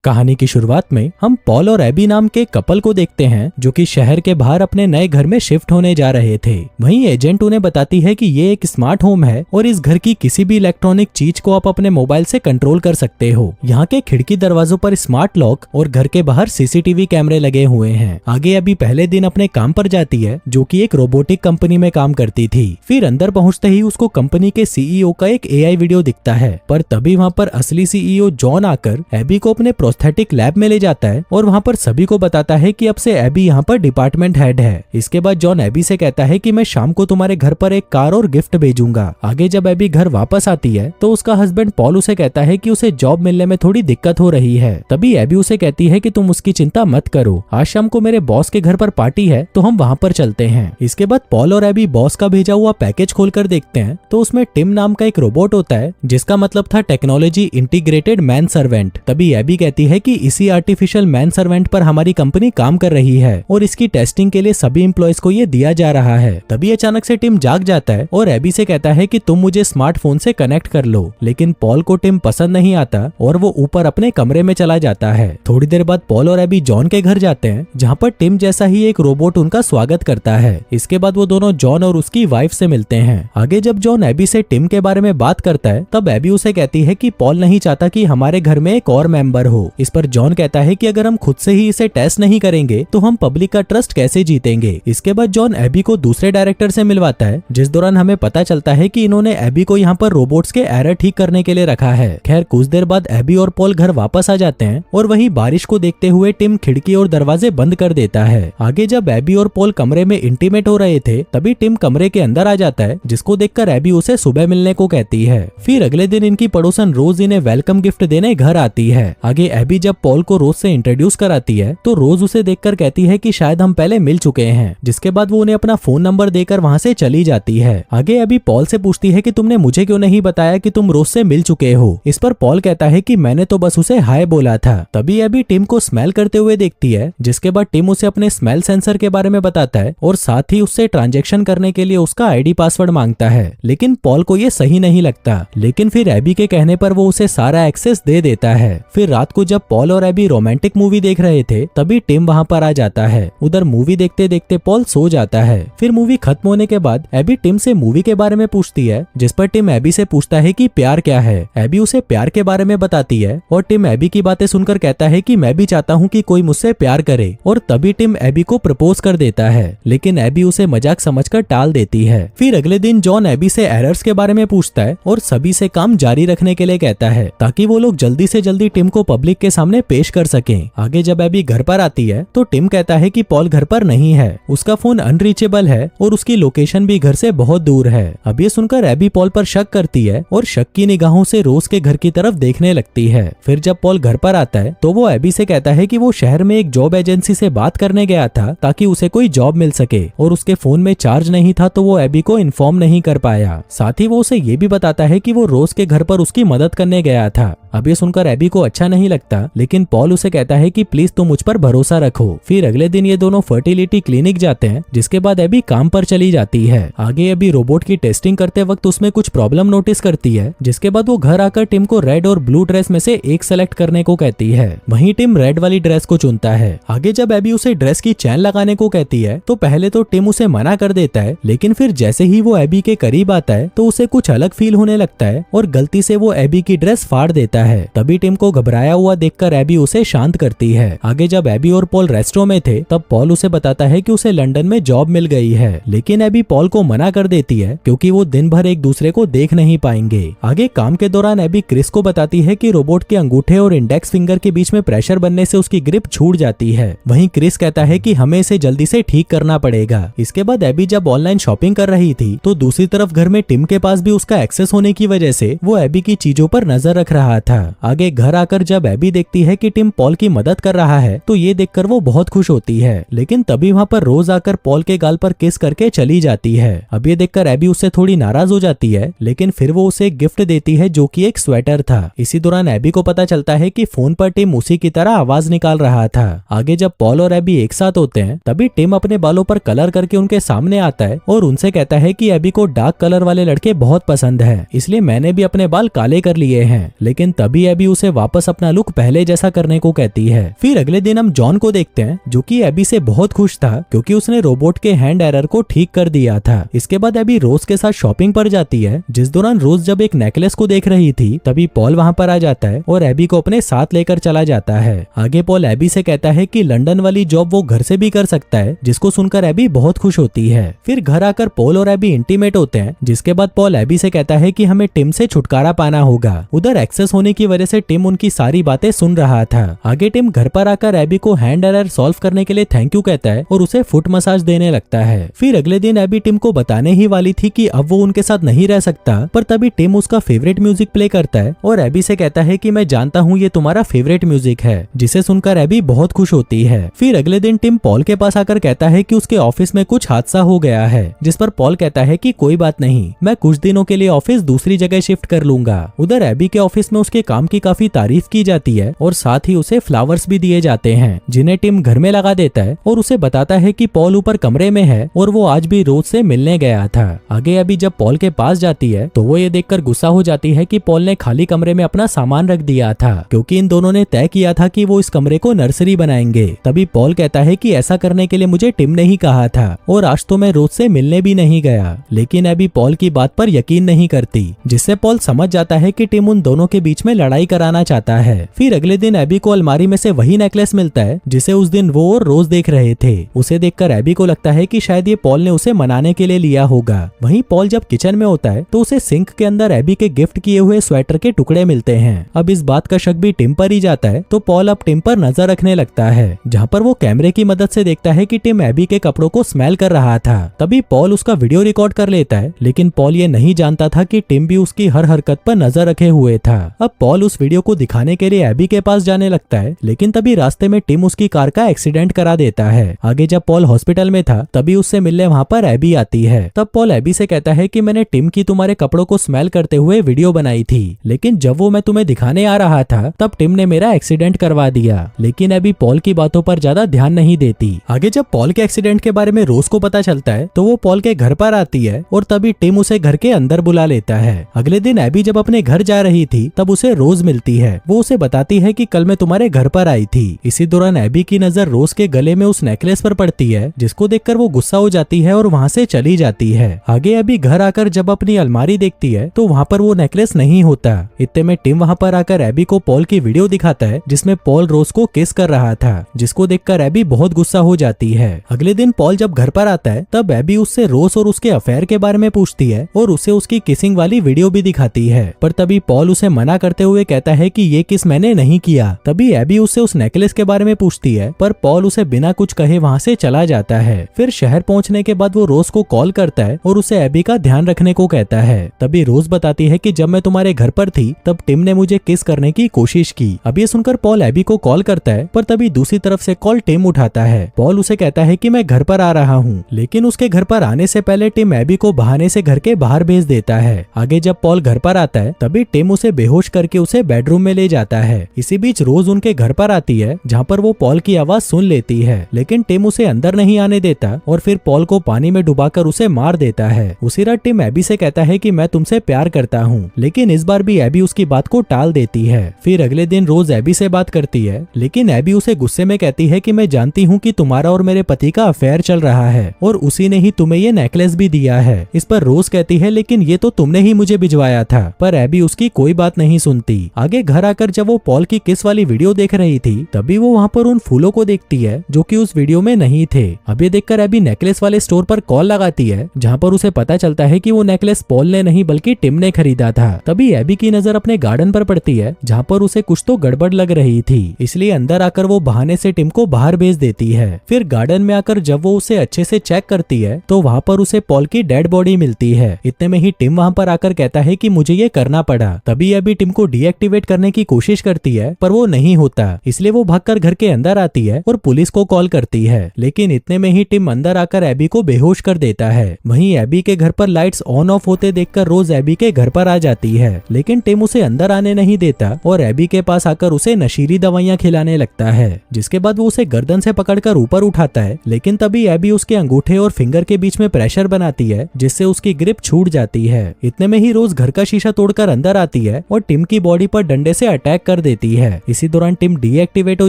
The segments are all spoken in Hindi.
कहानी की शुरुआत में हम पॉल और एबी नाम के कपल को देखते हैं जो कि शहर के बाहर अपने नए घर में शिफ्ट होने जा रहे थे। वहीं एजेंट उन्हें बताती है कि ये एक स्मार्ट होम है और इस घर की किसी भी इलेक्ट्रॉनिक चीज को आप अपने मोबाइल से कंट्रोल कर सकते हो। यहाँ के खिड़की दरवाजों पर स्मार्ट लॉक और घर के बाहर सीसीटीवी कैमरे लगे हुए हैं। आगे एबी पहले दिन अपने काम पर जाती है जो कि एक रोबोटिक कंपनी में काम करती थी। फिर अंदर पहुंचते ही उसको कंपनी के सीईओ का एक एआई वीडियो दिखता है, पर तभी वहाँ पर असली सीईओ जॉन आकर एबी को अपने प्रोस्थेटिक लैब में ले जाता है और वहाँ पर सभी को बताता है कि अब से एबी यहाँ पर डिपार्टमेंट हेड है। इसके बाद जॉन एबी से कहता है कि मैं शाम को तुम्हारे घर पर एक कार और गिफ्ट भेजूंगा। आगे जब एबी घर वापस आती है तो उसका हस्बैंड पॉल उसे कहता है कि उसे जॉब मिलने में थोड़ी दिक्कत हो रही है। तभी एबी उसे कहती है कि तुम उसकी चिंता मत करो, आज शाम को मेरे बॉस के घर पर पार्टी है तो हम वहाँ पर चलते हैं। इसके बाद पॉल और एबी बॉस का भेजा हुआ पैकेज खोलकर देखते हैं तो उसमें टिम नाम का एक रोबोट होता है जिसका मतलब था टेक्नोलॉजी इंटीग्रेटेड मैन सर्वेंट। तभी एबी कहती है कि इसी आर्टिफिशियल मैन सर्वेंट पर हमारी कंपनी काम कर रही है और इसकी टेस्टिंग के लिए सभी एम्प्लॉयज को ये दिया जा रहा है। तभी अचानक से टिम जाग जाता है और एबी से कहता है कि तुम मुझे स्मार्टफोन से कनेक्ट कर लो, लेकिन पॉल को टिम पसंद नहीं आता और वो ऊपर अपने कमरे में चला जाता है। थोड़ी देर बाद पॉल और एबी जॉन के घर जाते हैं जहाँ पर टिम जैसा ही एक रोबोट उनका स्वागत करता है। इसके बाद वो दोनों जॉन और उसकी वाइफ से मिलते हैं। आगे जब जॉन एबी से टिम के बारे में बात करता है तब एबी उसे कहती है कि पॉल नहीं चाहता कि हमारे घर में एक और मेंबर हो। इस पर जॉन कहता है कि अगर हम खुद से ही इसे टेस्ट नहीं करेंगे तो हम पब्लिक का ट्रस्ट कैसे जीतेंगे। इसके बाद जॉन एबी को दूसरे डायरेक्टर से मिलवाता है जिस दौरान हमें पता चलता है कि इन्होंने एबी को यहाँ पर रोबोट्स के एरर ठीक करने के लिए रखा है। खैर कुछ देर बाद एबी और पॉल घर वापस आ जाते हैं और वहीं बारिश को देखते हुए टिम खिड़की और दरवाजे बंद कर देता है। आगे जब एबी और पॉल कमरे में इंटीमेट हो रहे थे तभी टिम कमरे के अंदर आ जाता है जिसको देखकर एबी उसे सुबह मिलने को कहती है। फिर अगले दिन इनकी पड़ोसन रोज इन्हें वेलकम गिफ्ट देने घर आती है। आगे एबी जब पॉल को रोज से इंट्रोड्यूस कराती है तो रोज उसे देखकर कहती है कि शायद हम पहले मिल चुके हैं, जिसके बाद वो उन्हें अपना फोन नंबर देकर वहाँ से चली जाती है। आगे एबी पॉल से पूछती है कि तुमने मुझे क्यों नहीं बताया कि तुम रोज से मिल चुके हो। इस पर पॉल कहता है कि मैंने तो बस उसे हाय बोला था। तभी एबी टिम को स्मेल करते हुए देखती है, जिसके बाद टिम उसे अपने स्मेल सेंसर के बारे में बताता है और साथ ही उससे ट्रांजैक्शन करने के लिए उसका आईडी पासवर्ड मांगता है। लेकिन पॉल को ये सही नहीं लगता, लेकिन फिर एबी के कहने पर वो उसे सारा एक्सेस दे देता है। फिर रात को जब पॉल और एबी रोमांटिक मूवी देख रहे थे तभी टिम वहाँ पर आ जाता है। उधर मूवी देखते देखते पॉल सो जाता है। फिर मूवी खत्म होने के बाद एबी टिम से मूवी के बारे में पूछती है, जिस पर टिम एबी से पूछता है कि प्यार क्या है। एबी उसे प्यार के बारे में बताती है और टिम एबी की बातें सुनकर कहता है कि मैं भी चाहता हूँ कि कोई मुझसे प्यार करे, और तभी टिम एबी को प्रपोज कर देता है, लेकिन एबी उसे मजाक समझकर टाल देती है। फिर अगले दिन जॉन एबी से एरर्स के बारे में पूछता है और सभी से काम जारी रखने के लिए कहता है ताकि वो लोग जल्दी से जल्दी टिम को पब्लिक के सामने पेश कर सकें। आगे जब एबी घर पर आती है तो टिम कहता है कि पॉल घर पर नहीं है, उसका फोन अनरीचेबल है और उसकी लोकेशन भी घर से बहुत दूर है। अब ये सुनकर एबी पॉल पर शक करती है और शक की निगाहों से रोज के घर की तरफ देखने लगती है। फिर जब पॉल घर पर आता है तो वो एबी से कहता है कि वो शहर में एक जॉब एजेंसी से बात करने गया था ताकि उसे कोई जॉब मिल सके, और उसके फोन में चार्ज नहीं था तो वो एबी को इन्फॉर्म नहीं कर पाया। साथ ही वो उसे ये भी बताता है कि वो रोज के घर पर उसकी मदद करने गया था। अब ये सुनकर एबी को अच्छा नहीं लगता, लेकिन पॉल उसे कहता है कि प्लीज तुम मुझ पर भरोसा रखो। फिर अगले दिन ये दोनों फर्टिलिटी क्लिनिक जाते हैं, जिसके बाद एबी काम पर चली जाती है। आगे एबी रोबोट की टेस्टिंग करते वक्त उसमें कुछ प्रॉब्लम नोटिस करती है, जिसके बाद वो घर आकर टिम को रेड और ब्लू ड्रेस में से एक सेलेक्ट करने को कहती है। वहीं टिम रेड वाली ड्रेस को चुनता है। आगे जब एबी उसे ड्रेस की चैन लगाने को कहती है तो पहले तो टिम उसे मना कर देता है, लेकिन फिर जैसे ही वो एबी के करीब आता है तो उसे कुछ अलग फील होने लगता है और गलती से वो एबी की ड्रेस फाड़ देता है। तभी टिम को घबराया हुआ देखकर एबी उसे शांत करती है। आगे जब एबी और पॉल रेस्टोरेंट में थे तब पॉल उसे बताता है कि उसे लंदन में जॉब मिल गई है, लेकिन एबी पॉल को मना कर देती है क्योंकि वो दिन भर एक दूसरे को देख नहीं पाएंगे। आगे काम के दौरान एबी क्रिस को बताती है कि रोबोट के अंगूठे और इंडेक्स फिंगर के बीच में प्रेशर बनने से उसकी ग्रिप छूट जाती है। वहीं क्रिस कहता है कि हमें इसे जल्दी से ठीक करना पड़ेगा। इसके बाद एबी जब ऑनलाइन शॉपिंग कर रही थी तो दूसरी तरफ घर में टिम के पास भी उसका एक्सेस होने की वजह से वो एबी की चीजों पर नजर रख रहा था। आगे घर आकर जब एबी देखती है कि टिम पॉल की मदद कर रहा है तो ये देखकर वो बहुत खुश होती है, लेकिन तभी वहाँ पर रोज आकर पॉल के गाल पर किस करके चली जाती है। अब ये देखकर एबी उससे थोड़ी नाराज हो जाती है, लेकिन फिर वो उसे एक गिफ्ट देती है जो कि एक स्वेटर था। इसी दौरान एबी को पता चलता है कि फोन पर टिम उसी की तरह आवाज निकाल रहा था। आगे जब पॉल और एबी एक साथ होते हैं तभी टिम अपने बालों पर कलर करके उनके सामने आता है और उनसे कहता है कि एबी को डार्क कलर वाले लड़के बहुत पसंद है, इसलिए मैंने भी अपने बाल काले कर लिए हैं। लेकिन तभी एबी उसे वापस अपना लुक पहले जैसा करने को कहती है। फिर अगले दिन हम जॉन को देखते हैं जो कि एबी से बहुत खुश था क्योंकि उसने रोबोट के हैंड एरर को ठीक कर दिया था। इसके बाद एबी रोज के साथ शॉपिंग पर जाती है, जिस दौरान रोज जब एक नेकलेस को देख रही थी तभी पॉल वहां पर आ जाता है और एबी को अपने साथ लेकर चला जाता है। आगे पॉल एबी से कहता है कि लंदन वाली जॉब वो घर से भी कर सकता है, जिसको सुनकर एबी बहुत खुश होती है। फिर घर आकर पॉल और एबी इंटीमेट होते हैं, जिसके बाद पॉल एबी से कहता है कि हमें टिम से छुटकारा पाना होगा। उधर एक्सेस होने की वजह से टिम उनकी सारी बातें सुन रहा था। आगे टिम घर पर आकर एबी को हैंड एरर सॉल्व करने के लिए थैंक यू कहता है और उसे फुट मसाज देने लगता है। फिर अगले दिन एबी टिम को बताने ही वाली थी कि अब वो उनके साथ नहीं रह सकता, पर तभी टिम उसका फेवरेट म्यूजिक प्ले करता है और एबी से कहता है कि मैं जानता हूँ ये तुम्हारा फेवरेट म्यूजिक है, जिसे सुनकर एबी बहुत खुश होती है। फिर अगले दिन टिम पॉल के पास आकर कहता है कि उसके ऑफिस में कुछ हादसा हो गया है, जिस पर पॉल कहता है कि कोई बात नहीं, मैं कुछ दिनों के लिए ऑफिस दूसरी जगह शिफ्ट कर लूंगा। उधर एबी के ऑफिस में उसके काम की काफी तारीफ की जाती है और साथ ही उसे फ्लावर्स भी दिए जाते हैं, जिन्हें टिम घर में लगा देता है और उसे बताता है कि पॉल ऊपर कमरे में है और वो आज भी रोज से मिलने गया था। आगे एबी जब पॉल के पास जाती है तो वो ये देखकर गुस्सा हो जाती है कि पॉल ने खाली कमरे में अपना सामान रख दिया था, क्योंकि इन दोनों ने तय किया था कि वो इस कमरे को नर्सरी बनाएंगे। तभी पॉल कहता है कि ऐसा करने के लिए मुझे टिम ने ही कहा था और आज तो मैं रोज से मिलने भी नहीं गया। लेकिन एबी पॉल की बात पर यकीन नहीं करती, जिससे पॉल समझ जाता है कि टिम उन दोनों के बीच में लड़ाई कराना चाहता है। फिर अगले दिन एबी को अलमारी में से वही नेकलेस मिलता है जिसे उस दिन वो और रोज देख रहे थे। उसे देखकर एबी को लगता है कि शायद ये पॉल ने उसे मनाने के लिए लिया होगा। वहीं पॉल जब किचन में होता है तो उसे सिंक के अंदर एबी के गिफ्ट किए हुए स्वेटर के टुकड़े मिलते हैं। अब इस बात का शक भी टिम पर ही जाता है तो पॉल अब टिम पर नजर रखने लगता है, जहाँ पर वो कैमरे की मदद से देखता है कि टिम एबी के कपड़ों को स्मेल कर रहा था। तभी पॉल उसका वीडियो रिकॉर्ड कर लेता है, लेकिन पॉल ये नहीं जानता था कि टिम भी उसकी हर हरकत पर नजर रखे हुए था। अब पॉल उस वीडियो को दिखाने के लिए एबी के पास जाने लगता है, लेकिन तभी रास्ते में टिम उसकी कार का एक्सीडेंट करा देता है। आगे जब पॉल हॉस्पिटल में था तभी उससे मिलने वहाँ पर एबी आती है। तब पॉल एबी से कहता है कि मैंने टिम की तुम्हारे कपड़ों को स्मेल करते हुए वीडियो बनाई थी, लेकिन जब वो मैं तुम्हें दिखाने आ रहा था तब टिम ने मेरा एक्सीडेंट करवा दिया। लेकिन एबी पॉल की बातों पर ज्यादा ध्यान नहीं देती। आगे जब पॉल के एक्सीडेंट के बारे में रोज को पता चलता है तो वो पॉल के घर पर आती है और तभी टिम उसे घर के अंदर बुला लेता है। अगले दिन एबी जब अपने घर जा रही थी तब उसे रोज मिलती है। वो उसे बताती है कि कल मैं तुम्हारे घर पर आई थी। इसी दौरान एबी की नजर रोज के गले में उस नेकलेस पर पड़ती है, जिसको देखकर वो गुस्सा हो जाती है और वहाँ से चली जाती है। आगे एबी घर आकर जब अपनी अलमारी देखती है तो वहाँ पर वो नेकलेस नहीं होता। इतने में टिम वहाँ पर आकर एबी को पॉल की वीडियो दिखाता है जिसमें पॉल रोज को किस कर रहा था, जिसको देखकर एबी बहुत गुस्सा हो जाती है। अगले दिन पॉल जब घर पर आता है तब एबी उससे रोज और उसके अफेयर के बारे में पूछती है और उसे उसकी किसिंग वाली वीडियो भी दिखाती है, पर तभी पॉल उसे मना करते हुए कहता है कि ये किस मैंने नहीं किया। तभी एबी उससे उस नेकलेस के बारे में पूछती है, पर पॉल उसे बिना कुछ कहे वहाँ से चला जाता है। फिर शहर पहुँचने के बाद वो रोज को कॉल करता है और उसे एबी का ध्यान रखने को कहता है। तभी रोज बताती है कि जब मैं तुम्हारे घर पर थी तब टिम ने मुझे किस करने की कोशिश की। अब ये सुनकर पॉल एबी को कॉल करता है, पर तभी दूसरी तरफ से कॉल टिम उठाता है। पॉल उसे कहता है कि मैं घर पर आ रहा हूँ, लेकिन उसके घर पर आने से पहले टिम एबी को बहाने से घर के बाहर भेज देता है। आगे जब पॉल घर पर आता है तभी टिम उसे बेहोश करके उसे बेडरूम में ले जाता है। इसी बीच रोज उनके घर पर आती है, जहाँ पर वो पॉल की आवाज सुन लेती है, लेकिन टिम उसे अंदर नहीं आने देता और फिर पॉल को पानी में डुबाकर उसे मार देता है। उसी रात टिम एबी से कहता है कि मैं तुमसे प्यार करता हूँ, लेकिन इस बार भी एबी उसकी बात को टाल देती है। फिर अगले दिन रोज एबी से बात करती है, लेकिन एबी उसे गुस्से में कहती है कि मैं जानती हूँ कि तुम्हारा और मेरे पति का अफेयर चल रहा है और उसी ने ही तुम्हें ये नेकलेस भी दिया है। इस पर रोज कहती है लेकिन ये तो तुमने ही मुझे भिजवाया था, पर एबी उसकी कोई बात नहीं सुनती। आगे घर आकर जब वो पॉल की किस वाली वीडियो देख रही थी तभी वो वहाँ पर उन फूलों को देखती है जो कि उस वीडियो में नहीं थे। अब ये देखकर एबी नेकलेस वाले स्टोर पर कॉल लगाती है, जहाँ पर उसे पता चलता है कि वो नेकलेस पॉल ने नहीं बल्कि टिम ने खरीदा था। तभी एबी की नजर अपने गार्डन पर पड़ती है, जहाँ पर उसे कुछ तो गड़बड़ लग रही थी, इसलिए अंदर आकर वो बहाने से टिम को बाहर भेज देती है। फिर गार्डन में आकर जब वो उसे अच्छे से चेक करती है तो वहाँ पर उसे पॉल की डेड बॉडी मिलती है। इतने में ही टिम वहाँ पर आकर कहता है कि मुझे ये करना पड़ा। तभी एबी टिम को डीएक्टिवेट करने की कोशिश करती है, पर वो नहीं होता, इसलिए वो भागकर घर के अंदर आती है और पुलिस को कॉल करती है। लेकिन इतने में ही टिम अंदर आकर एबी को बेहोश कर देता है। वहीं एबी के घर पर लाइट्स ऑन ऑफ होते देखकर रोज एबी के घर पर आ जाती है, लेकिन टिम उसे अंदर आने नहीं देता और एबी के पास आकर उसे नशीली दवाइयां खिलाने लगता है, जिसके बाद वो उसे गर्दन से पकड़कर ऊपर उठाता है। लेकिन तभी एबी उसके अंगूठे और फिंगर के बीच में प्रेशर बनाती है, जिससे उसकी ग्रिप छूट जाती है। इतने में ही रोज घर का शीशा तोड़कर अंदर आती है और टिम टिम की बॉडी पर डंडे से अटैक कर देती है। इसी दौरान टिम डीएक्टिवेट हो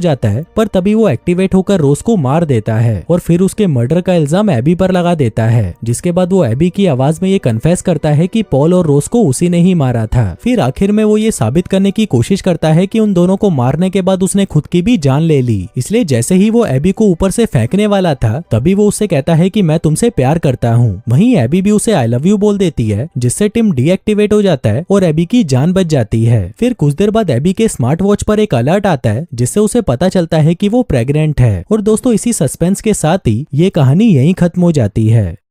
जाता है, पर तभी वो एक्टिवेट होकर रोज को मार देता है और फिर उसके मर्डर का इल्जाम एबी पर लगा देता है। जिसके बाद वो एबी की आवाज में ये कन्फेस करता है कि पॉल और रोज को उसी ने ही मारा था। फिर आखिर में वो ये साबित करने की कोशिश करता है कि उन दोनों को मारने के बाद उसने खुद की भी जान ले ली। इसलिए जैसे ही वो एबी को ऊपर से फेंकने वाला था, तभी वो उससे कहता है कि मैं तुमसे प्यार करता हूँ। वहीं एबी भी उसे आई लव यू बोल देती है, जिससे टिम डीएक्टिवेट हो जाता है और एबी की जान बच जाती है। फिर कुछ देर बाद एबी के स्मार्ट वॉच पर एक अलर्ट आता है, जिससे उसे पता चलता है कि वो प्रेग्नेंट है। और दोस्तों, इसी सस्पेंस के साथ ही ये कहानी यहीं खत्म हो जाती है।